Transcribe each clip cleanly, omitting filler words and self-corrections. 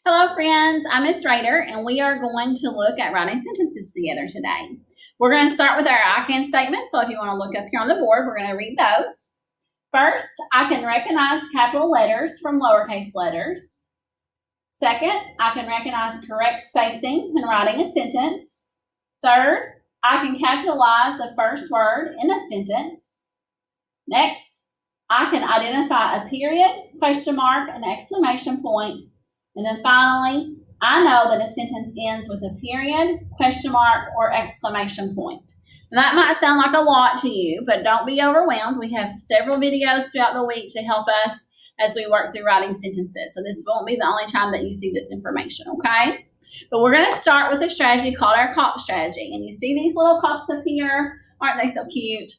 Hello, friends. I'm Miss Rader, and we are going to look at writing sentences together today. We're going to start with our I can statements. So if you want to look up here on the board, we're going to read those. First, I can recognize capital letters from lowercase letters. Second, I can recognize correct spacing when writing a sentence. Third, I can capitalize the first word in a sentence. Next, I can identify a period, question mark, an exclamation point. And then finally, I know that a sentence ends with a period, question mark, or exclamation point. And that might sound like a lot to you, but don't be overwhelmed. We have several videos throughout the week to help us as we work through writing sentences. So this won't be the only time that you see this information, okay? But we're going to start with a strategy called our COP strategy. And you see these little COPs up here? Aren't they so cute?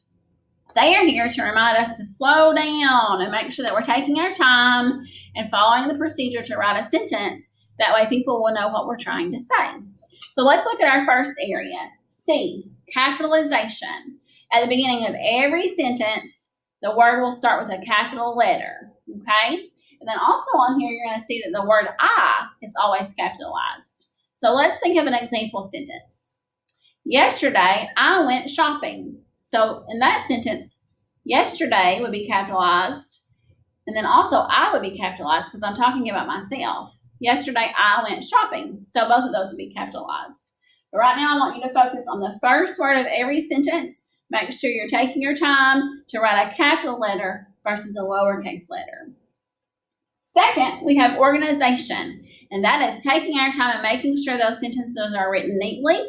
They are here to remind us to slow down and make sure that we're taking our time and following the procedure to write a sentence. That way people will know what we're trying to say. So let's look at our first area. C, capitalization. At the beginning of every sentence, the word will start with a capital letter, okay? And then also on here, you're going to see that the word I is always capitalized. So let's think of an example sentence. Yesterday, I went shopping. So in that sentence, yesterday would be capitalized, and then also I would be capitalized because I'm talking about myself. Yesterday I went shopping, so both of those would be capitalized. But right now I want you to focus on the first word of every sentence. Make sure you're taking your time to write a capital letter versus a lowercase letter. Second, we have organization, and that is taking our time and making sure those sentences are written neatly.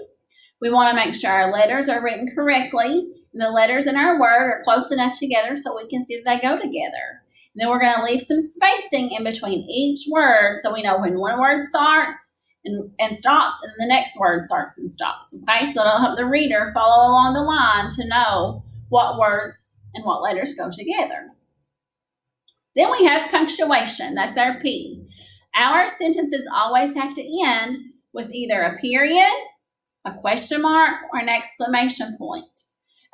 We want to make sure our letters are written correctly. The letters in our word are close enough together so we can see that they go together. And then we're going to leave some spacing in between each word so we know when one word starts and stops and the next word starts and stops. Okay, so that'll help the reader follow along the line to know what words and what letters go together. Then we have punctuation. That's our P. Our sentences always have to end with either a period, a question mark, or an exclamation point.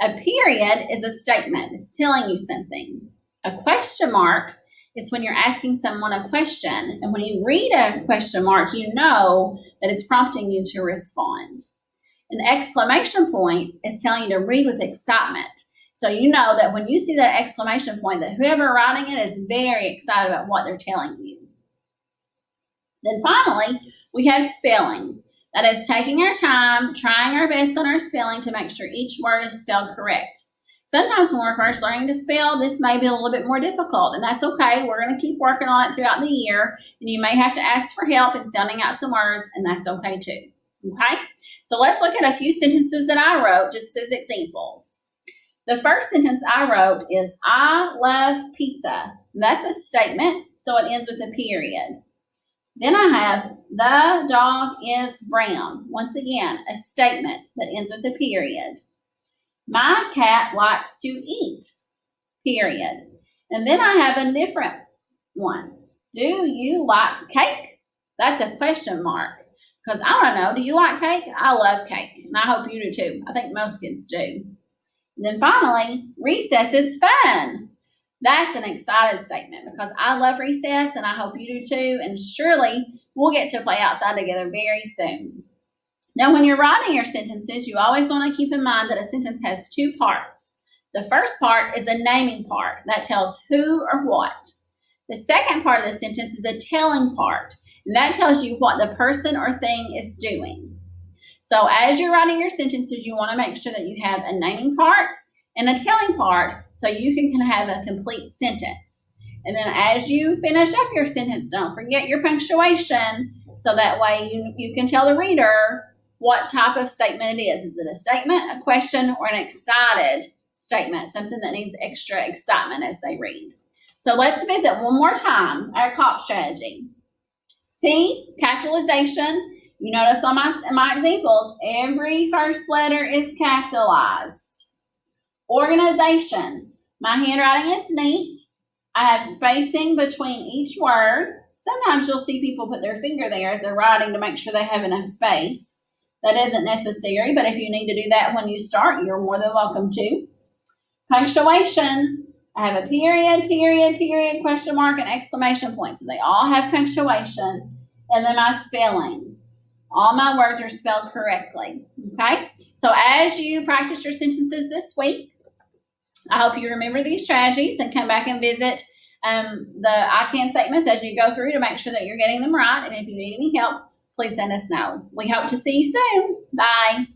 A period is a statement. It's telling you something. A question mark is when you're asking someone a question. And when you read a question mark, you know that it's prompting you to respond. An exclamation point is telling you to read with excitement. So you know that when you see that exclamation point, that whoever writing it is very excited about what they're telling you. Then finally, we have spelling. That is taking our time, trying our best on our spelling to make sure each word is spelled correct. Sometimes when we're first learning to spell, this may be a little bit more difficult, and that's okay. We're going to keep working on it throughout the year, and you may have to ask for help in sounding out some words, and that's okay too. Okay? So let's look at a few sentences that I wrote just as examples. The first sentence I wrote is, I love pizza. That's a statement, so it ends with a period. Then I have, the dog is brown. Once again, a statement that ends with a period. My cat likes to eat, period. And then I have a different one. Do you like cake? That's a question mark. Because I want to know, do you like cake? I love cake. And I hope you do too. I think most kids do. And then finally, recess is fun. That's an excited statement because I love recess and I hope you do too. And surely we'll get to play outside together very soon. Now, when you're writing your sentences, you always want to keep in mind that a sentence has two parts. The first part is a naming part that tells who or what. The second part of the sentence is a telling part, and that tells you what the person or thing is doing. So as you're writing your sentences, you want to make sure that you have a naming part and a telling part so you can have a complete sentence. And then as you finish up your sentence, don't forget your punctuation so that way you can tell the reader what type of statement it is. Is it a statement, a question, or an excited statement, something that needs extra excitement as they read? So let's visit one more time our COP strategy. C, capitalization. You notice on my examples, every first letter is capitalized. Organization. My handwriting is neat. I have spacing between each word. Sometimes you'll see people put their finger there as they're writing to make sure they have enough space. That isn't necessary, but if you need to do that when you start, you're more than welcome to. Punctuation. I have a period, question mark, and exclamation point. So they all have punctuation. and then my spelling. All my words are spelled correctly. Okay? So as you practice your sentences this week, I hope you remember these strategies and come back and visit the I can statements as you go through to make sure that you're getting them right. And if you need any help, please let us know. We hope to see you soon. Bye.